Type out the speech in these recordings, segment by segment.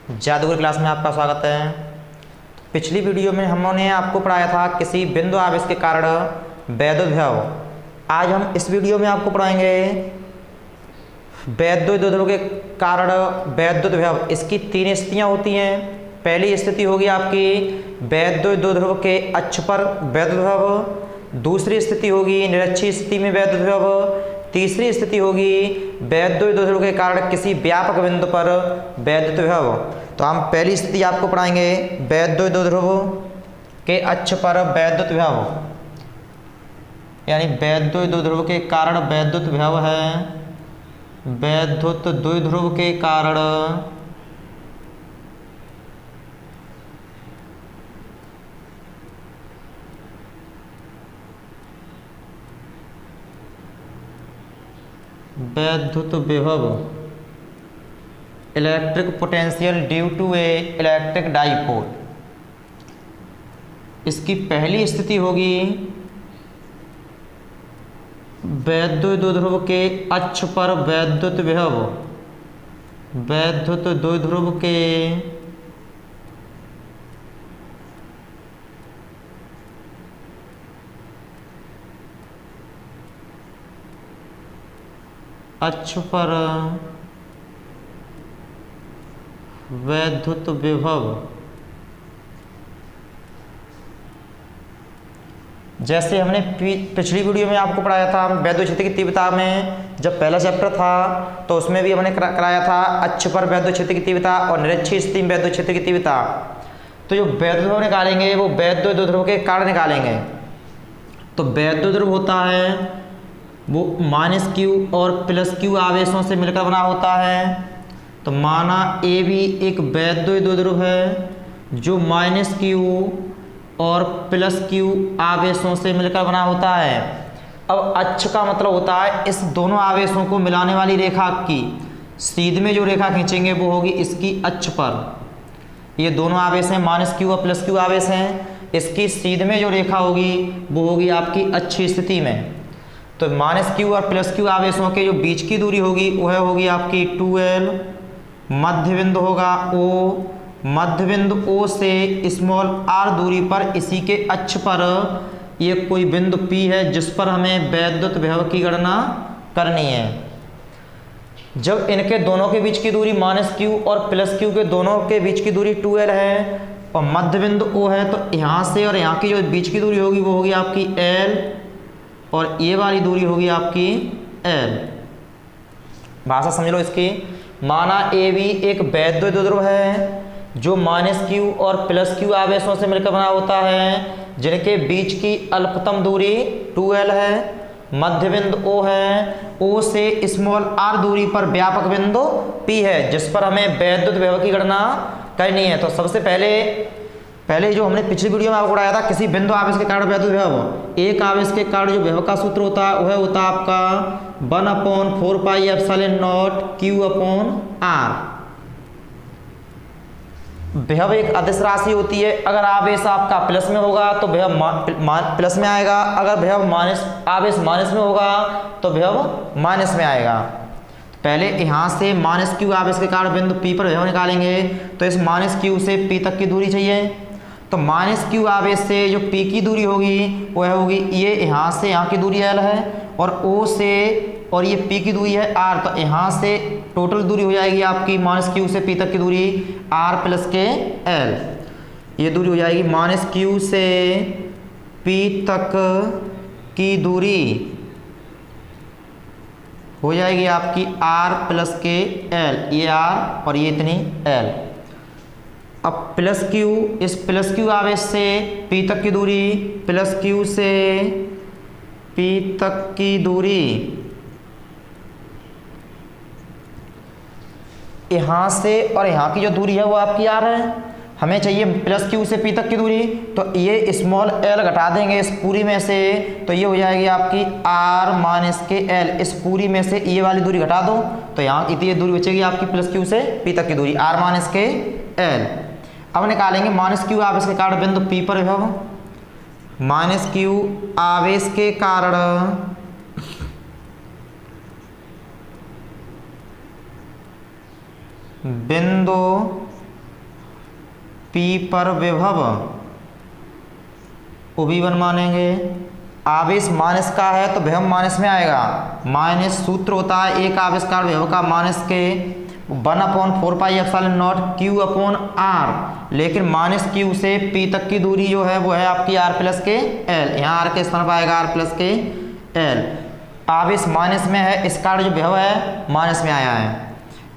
जादूगर क्लास में आपका स्वागत है। पिछली वीडियो में हमने आपको पढ़ाया था किसी बिंदु आवेश के कारण वैद्युतविभव। आज हम इस वीडियो में आपको पढ़ाएंगे वैद्युतविभव के कारण वैद्युतविभव। इसकी तीन स्थितियाँ होती हैं। पहली स्थिति होगी आपकी वैद्युतविभव के अक्ष पर वैद्युतविभव। दूसरी स्थिति होगी निरक्षीय स्थिति में वैद्युतविभव। तीसरी स्थिति होगी वैद्युतविभव के कारण किसी व्यापक बिंदु पर वैद्युतविभव। तो हम पहली स्थिति आपको पढ़ाएंगे वैद्युतविभव के अक्ष पर वैद्युतविभव, यानी वैद्युतविभव के कारण वैद्युतविभव है। वैद्युतविभव के कारण वैद्युतविभव electric potential due to a electric dipole. इसकी पहली स्थिति होगी वैद्युतविभव के अक्ष पर वैद्युतविभव। वैद्युतविभव के अक्ष पर वैद्युतविभव। जैसे हमने पिछली वीडियो में आपको पढ़ाया था वैद्युत क्षेत्र की तीव्रता में, जब पहला चैप्टर था तो उसमें भी हमने कराया था अक्ष पर वैद्युत क्षेत्र की तीव्रता और निरक्षीय स्थिति में वैद्युत क्षेत्र की तीव्रता। तो जो वैद्युतविभव निकालेंगे वो वैद्युतविभव के कारण निकालेंगे। तो वैद्युतविभव होता है वो -q और +q आवेशों से मिलकर बना होता है। तो माना ए भी एक वैद्युतविभव है जो -q और +q आवेशों से मिलकर बना होता है। अब अक्ष का मतलब होता है इस दोनों आवेशों को मिलाने वाली रेखा की सीध में जो रेखा खींचेंगे वो होगी इसकी अक्ष पर। ये दोनों आवेश हैं -q और +q आवेश हैं। इसकी सीध में जो रेखा होगी वो होगी आपकी अक्षीय स्थिति में। तो -q और +q आवेशों के जो बीच की दूरी होगी वह होगी आपकी 2l। मध्य बिंदु होगा O। मध्य बिंदु O से स्मॉल r दूरी पर इसी के अक्ष पर ये कोई बिंदु P है जिस पर हमें वैद्युतविभव की गणना करनी है। जब इनके दोनों के बीच की दूरी -q और +q के दोनों के बीच की दूरी 2l है और मध्य बिंदु O है, तो यहाँ से और यहाँ की जो बीच की दूरी होगी वो होगी आपकी l और ये वाली दूरी होगी आपकी l। भाषा समझ लो इसकी। माना ए भी एक वैद्युतविभव है जो -q और +q आवेशों से मिलकर बना होता है, जिनके बीच की अल्पतम दूरी 2l है। मध्य बिंदु O है। O से स्मॉल r दूरी पर व्यापक बिंदु P है जिस पर हमें वैद्युतविभव की गणना करनी है। तो सबसे पहले जो हमने पिछली वीडियो में आपको पढ़ाया था किसी बिंदु आवेश के कारण वैद्युतविभव। एक आवेश के कारण जो विभव का सूत्र होता है वह होता है आपका 1/4πε0 q/r। विभव एक अदिश राशि होती है। अगर आवेश आपका प्लस में होगा तो विभव प्लस में आएगा, अगर विभव आवेश माइनस में होगा तो विभव माइनस में आएगा। पहले यहाँ से -q आवेश के कारण बिंदु P पर विभव निकालेंगे। तो इस -q से P तक की दूरी चाहिए। तो -q आवेश से जो P की दूरी होगी वह होगी ये यहाँ से यहाँ की दूरी l है और O से और ये P की दूरी है r। तो यहाँ से टोटल दूरी हो जाएगी आपकी -q से P तक की दूरी r + के l। ये दूरी हो जाएगी -q से P तक की दूरी हो जाएगी आपकी r + के l। ये r और ये इतनी l। अब +q, इस +q आवेश से P तक की दूरी, +q से P तक की दूरी यहाँ से और यहाँ की जो दूरी है वो आपकी r है। हमें चाहिए +q से P तक की दूरी, तो ये स्मॉल l घटा देंगे इस पूरी में से, तो ये हो जाएगी आपकी r - के l। इस पूरी में से ये वाली दूरी घटा दो तो यहाँ इतनी दूरी बचेगी आपकी +q से P तक की दूरी r - के l। अब निकालेंगे -q आवेश के कारण बिंदु P पर विभव। -q आवेश के कारण बिंदु P पर विभव वो V1 मानेंगे। आवेश माइनस का है तो विभव माइनस में आएगा। माइनस सूत्र होता है एक आवेशकार विभव का माइनस के 1/4πε0 Q अपॉन R, लेकिन माइनस Q से P तक की दूरी जो है वो है आपकी R प्लस के L। यहाँ R के स्थान पर आएगा R प्लस के L। आवेश माइनस में है, इसका जो विभव है माइनस में आया है।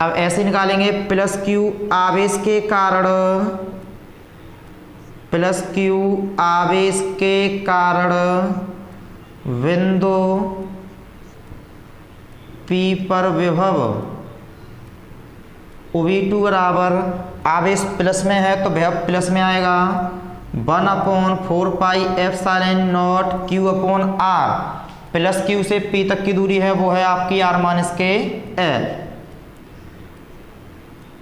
अब ऐसे निकालेंगे प्लस Q आवेश के कारण, प्लस Q आवेश के कारण बिंदु P पर विभव V2 बराबर, आवेश प्लस में है तो विभव प्लस में आएगा 1/4πε0 Q upon R। Plus Q से P तक की दूरी है वो है आपकी R माइनस के L।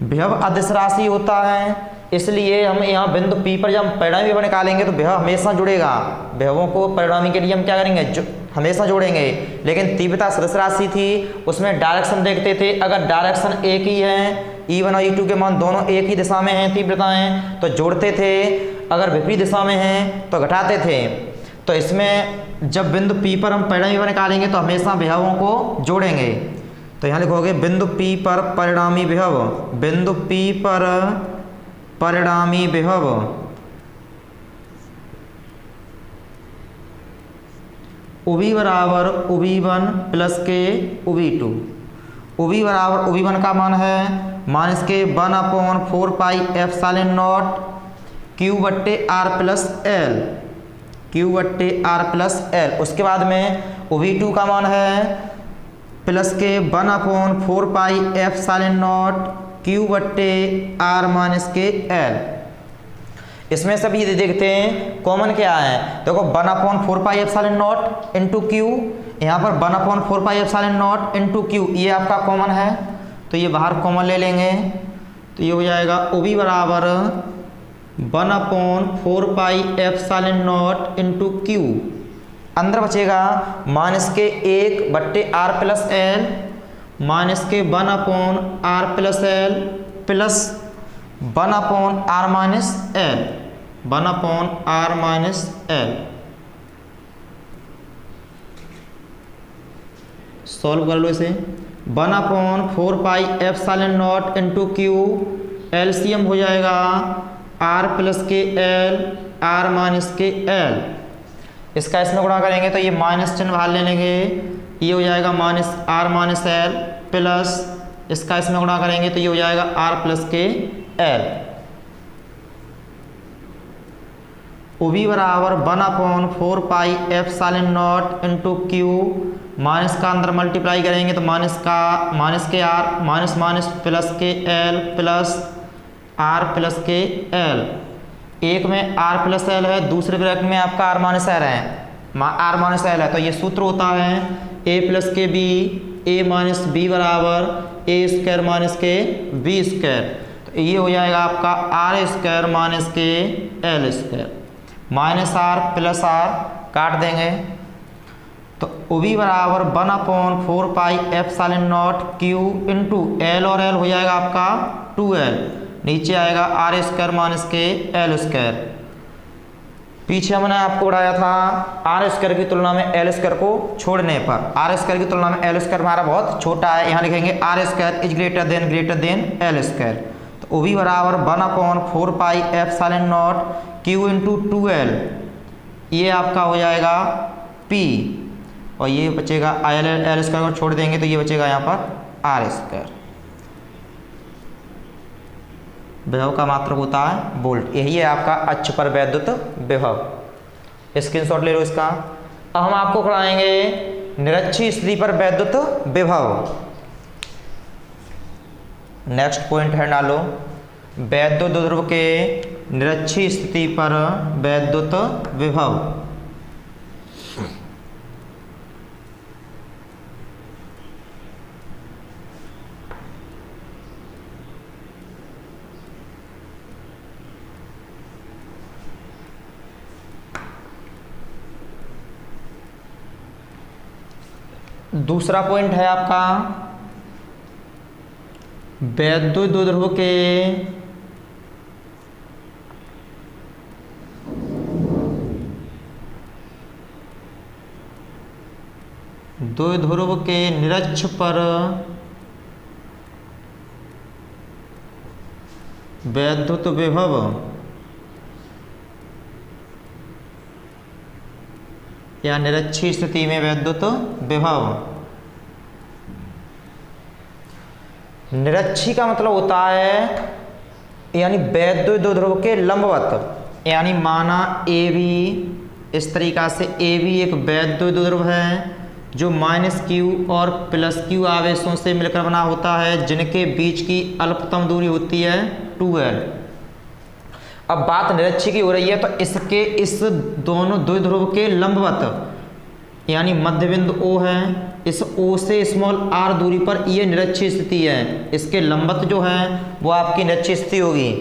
विभव अदिश राशि होता है, इसलिए हम यहाँ बिंदु P पर जब परिणामी विभव निकालेंगे तो विभव हमेशा जुड़ेगा। विभवों को परिणामी के लिए हम क्या करेंगे, हमेशा जोड़ेंगे। लेकिन तीव्रता सदिश राशि थी, उसमें डायरेक्शन देखते थे। अगर डायरेक्शन एक ही है, E1 और E2 के मान दोनों एक ही दिशा में हैं तीव्रताएं, तो जोड़ते थे। अगर विपरीत दिशा में हैं तो घटाते थे। तो इसमें जब बिंदु P पर हम परिणामी विभव निकालेंगे तो हमेशा विभवों को जोड़ेंगे। तो यहाँ लिखोगे बिंदु P पर परिणामी विभव, बिंदु P पर परिणामी विभव UV बराबर UV1 प्लस के UV2। UV बराबर UV1 का मान है माइनस के 1/4πε0 Q बट्टे R प्लस L, Q बट्टे R प्लस L। उसके बाद में UV2 का मान है प्लस के 1/4πε0 Q बट्टे R माइनस के L। इसमें सभी देखते हैं कॉमन क्या है। देखो 1/4πε0 इंटू Q, यहाँ पर 1/4πε0 इंटू Q, ये आपका कॉमन है तो ये बाहर कॉमन ले लेंगे। तो ये हो जाएगा OB बराबर 1/4πε0 इंटू Q, अंदर बचेगा माइनस के 1 बट्टे R प्लस L, माइनस के 1/R plus L plus 1/R minus L, 1/R minus L। Solve कर लो इसे। 1/4πε0 इंटू Q, एलसीएम हो जाएगा R प्लस के L, R माइनस के L। इसका इसमें गुणा करेंगे तो ये माइनस चिन्ह बाहर ले लेंगे, ये हो जाएगा minus R minus L plus इसका इसमें गुणा करेंगे तो ये हो जाएगा R प्लस के L। OB बराबर 1/4πε0 इंटू Q, माइनस का अंदर मल्टीप्लाई करेंगे तो माइनस के R माइनस माइनस प्लस के L प्लस R प्लस के L। एक में R प्लस L है, दूसरे ब्रैकेट में आपका R माइनस L है, R माइनस L है। तो ये सूत्र होता है A प्लस के B, A माइनस B बराबर A स्क्वायर माइनस के B स्क्वायर। तो ये हो जाएगा आपका R स्क्वायर माइनस के L square. Minus R plus R काट देंगे तो OB बराबर 1/4πε0 Q इंटू L और L हो जाएगा आपका 2L, नीचे आएगा R स्क्वायर माइनस के L स्क्वायर। पीछे हमने आपको पढ़ाया था R स्क्वायर की तुलना में L स्क्वायर को छोड़ने पर, R स्क्वायर की तुलना में L स्क्वायर हमारा बहुत छोटा है। यहाँ लिखेंगे R square is greater than L square. तो OB बराबर 1/4πε0 Q इंटू 2L, ये आपका हो जाएगा P और ये बचेगा L स्क्वायर को छोड़ देंगे तो ये बचेगा यहाँ पर R स्क्वायर। विभव का मात्रक होता है वोल्ट। यही है आपका अक्ष पर वैद्युत विभव। स्क्रीनशॉट ले लो इसका। अब हम आपको पढ़ाएंगे निरक्षीय स्थिति पर वैद्युत विभव। नेक्स्ट पॉइंट है डालो, वैद्युत द्विध्रुव के निरक्षीय स्थिति पर वैद्युत विभव। दूसरा पॉइंट है आपका वैद्युत द्विध्रुव के द्विध्रुव के निरक्ष पर वैद्युत विभव या निरक्षीय स्थिति में वैद्युत विभव। निरक्षी का मतलब होता है यानी वैद्युत द्विध्रुव के लंबवत, यानी माना ए बी, इस तरीका से ए बी एक वैद्युत द्विध्रुव है जो -q और +q आवेशों से मिलकर बना होता है, जिनके बीच की अल्पतम दूरी होती है 2l। अब बात निरक्षी की हो रही है तो इसके इस दोनों द्विध्रुव के लंबवत यानी मध्य बिंदु O है, इस O से स्मॉल r दूरी पर ये निरक्षीय स्थिति है, इसके लंबवत जो है वो आपकी निरक्षीय स्थिति होगी।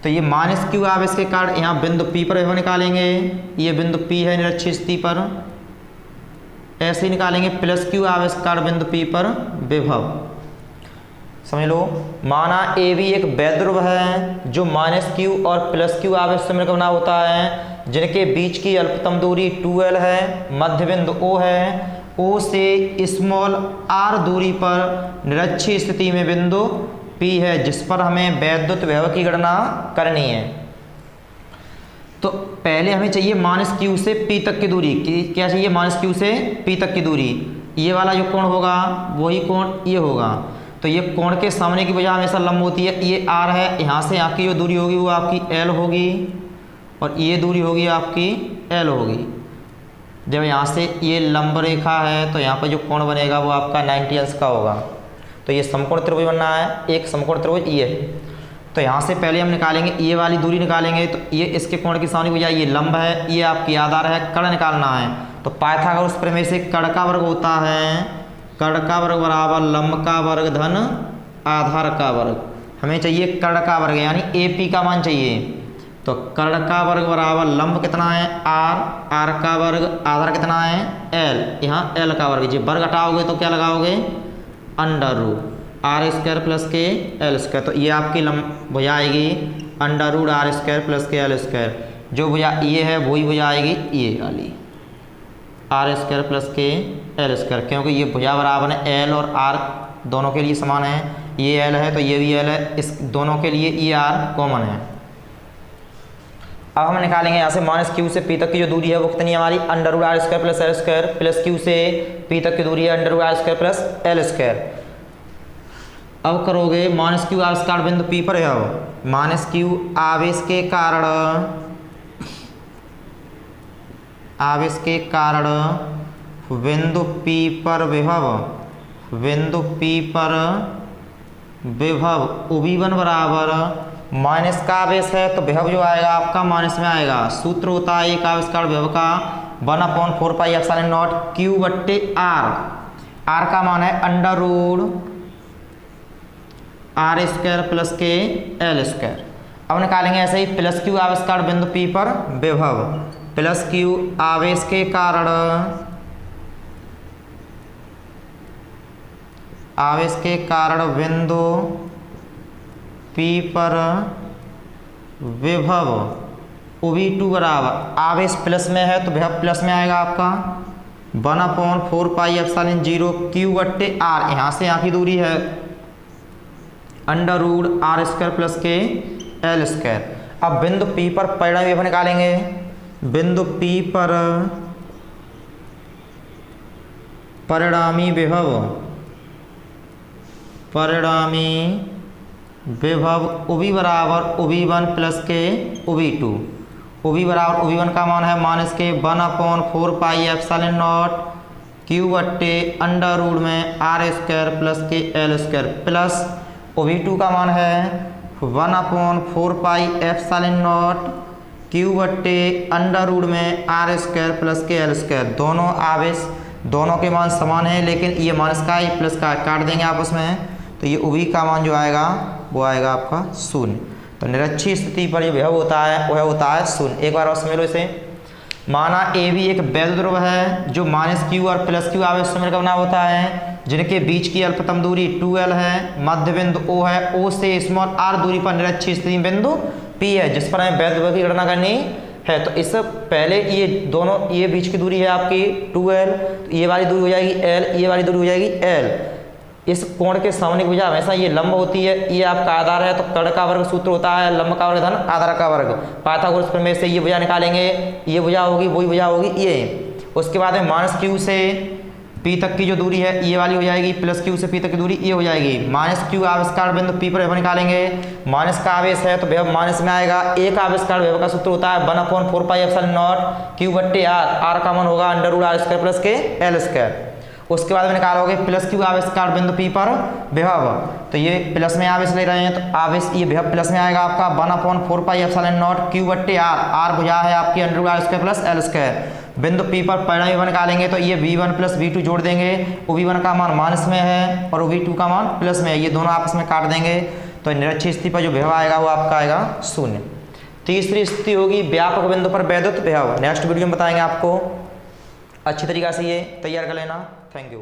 तो ये -q आवेश के कारण यहाँ बिंदु P पर विभव निकालेंगे, ये बिंदु P है निरक्षीय स्थिति पर, ऐसे ही निकालेंगे +q आवेश के कारण बिंदु P पर विभव। समझ लो, माना ए बी एक वैद्युत है जो -q और +q आवेश से मिलकर बना होता है, जिनके बीच की अल्पतम दूरी 2l है, मध्य बिंदु O है, O से स्मॉल r दूरी पर निरक्षीय स्थिति में बिंदु P है, जिस पर हमें वैद्युत विभव की गणना करनी है। तो पहले हमें चाहिए -q से P तक की दूरी, क्या चाहिए -q से P तक की दूरी, ये वाला जो कोण होगा वही कोण ये होगा। तो ये कोण के सामने की वजह हमेशा लंब होती है, ये r है, यहाँ से यहाँ की जो दूरी होगी वो आपकी l होगी और ये दूरी होगी आपकी l होगी। जब यहाँ से ये लंब रेखा है तो यहाँ पर जो कोण बनेगा वो आपका 90 अंश का होगा। तो ये समकोण त्रिभुज बनना है, एक समकोण त्रिभुज ये है। तो यहाँ से पहले हम निकालेंगे ये वाली दूरी निकालेंगे, तो ये इसके कोण की सामने की वजह ये लंब है, ये आपकी आधार है, कर्ण निकालना है। तो पाइथागोरस प्रमेय से कर्ण का वर्ग होता है, कर्ण का वर्ग बराबर लंब का वर्ग धन आधार का वर्ग। हमें चाहिए कर्ण का वर्ग यानी AP का मान चाहिए। तो कर्ण का वर्ग बराबर लंब कितना है r का वर्ग आधार कितना है l, यहाँ l का वर्ग। जी वर्ग हटाओगे तो क्या लगाओगे √r² प्लस के l²। तो ये आपकी लंब भुजा आएगी √r² प्लस के l²। जो भुजा ये है वही भुजा आएगी ये वाली r² प्लस के l², क्योंकि ये भुजा बराबर है l और r दोनों के लिए समान है। ये l है तो ये भी l है, इस दोनों के लिए ये r कॉमन है। अब हम निकालेंगे यहाँ से -q से P तक की जो दूरी है वो कितनी है हमारी √r² plus l², plus q से P तक की दूरी है √r² प्लस l²। अब करोगे -q आवेश के कारण बिंदु P पर है, -q आवेश के कारण बिंदु P पर विभव, बिंदु P पर विभव उभी1 बराबर माइनस का आवेश है तो विभव जो आएगा आपका माइनस में आएगा। सूत्र होता है एक आवेश कारण विभव का 1/4πε0 q/r। r का मान है √r² प्लस के l²। अब निकालेंगे ऐसे ही +q आवेश कारण बिंदु P पर विभव, +q आवेश के कारण बिंदु P पर विभव उभी2 बराबर आवेश प्लस में है तो विभव प्लस में आएगा आपका 1/4πε0 q/r। यहाँ से यहाँ की दूरी है √r² प्लस के l²। अब बिंदु P पर परिणामी विभव निकालेंगे। बिंदु P पर परिणामी विभव उभी बराबर उभी1 प्लस के उभी2। उभी बराबर उभी1 का मान है -1/4πε0 q/√r² प्लस के l² प्लस उभी2 का मान है 1/4πε0 q/√r² प्लस के l²। दोनों आवेश दोनों के मान समान है, लेकिन ये माइनस का है प्लस का काट देंगे आपस में, तो ये उभी का मान जो आएगा वो आएगा आपका 0। तो निरक्षीय स्थिति पर जो विभव होता है वह होता है 0। एक बार और समझ लो इसे। माना ए बी एक वैद्युत ध्रुव है जो -q और +q आवेश से मिलकर बना होता है, जिनके बीच की अल्पतम दूरी 2l है, मध्य बिंदु O है, O से स्मॉल r दूरी पर निरक्षीय स्थिति बिंदु P है, जिस पर हमें वैद्युत विभव की गणना करनी है, तो इस पहले ये दोनों, ये बीच की दूरी है आपकी 2l, तो ये वाली दूरी हो जाएगी l, ये वाली दूरी हो जाएगी l। इस कोण के सामने की भुजा हमेशा ये लंब होती है, ये आपका आधार है, तो कर्ण का वर्ग सूत्र होता है लंब का वर्ग धन आधार का वर्ग। पाइथागोरस प्रमेय से ये भुजा निकालेंगे, ये भुजा होगी, वही भुजा होगी ये। उसके बाद में माइनस क्यू से पी तक की जो दूरी है ये वाली हो जाएगी, प्लस क्यू से पी तक की दूरी ये हो जाएगी। माइनस क्यू आविष्कार बिंदु पी पर विभव निकालेंगे, माइनस का आवेश है तो विभव माइनस में आएगा। एक आविष्कार विभव का सूत्र होता है 1/4πε0 क्यू बट्टे आर, आर का मान होगा √r² प्लस के l²। उसके बाद में निकालोगे प्लस क्यू आवेशकार बिंदु पी पर विभव, तो ये प्लस में आवेश ले रहे हैं तो आवेश ये विभव प्लस में आएगा आपका 1/4πε0 क्यू बट्टे आर, आर भुजा है आपकी √r² प्लस l²। बिंदु पी पर परिणामी विभव निकालेंगे तो ये v1 प्लस v2 जोड़ देंगे, v1 का मान माइनस में है और v2 का मान प्लस में है, ये दोनों आपस में काट देंगे, तो निरक्षीय स्थिति पर जो विभव आएगा वो आपका आएगा 0। तीसरी स्थिति होगी व्यापक बिंदु पर वैद्युत विभव। नेक्स्ट वीडियो में बताएंगे आपको, अच्छी तरीक़ा से ये तैयार कर लेना। Thank you.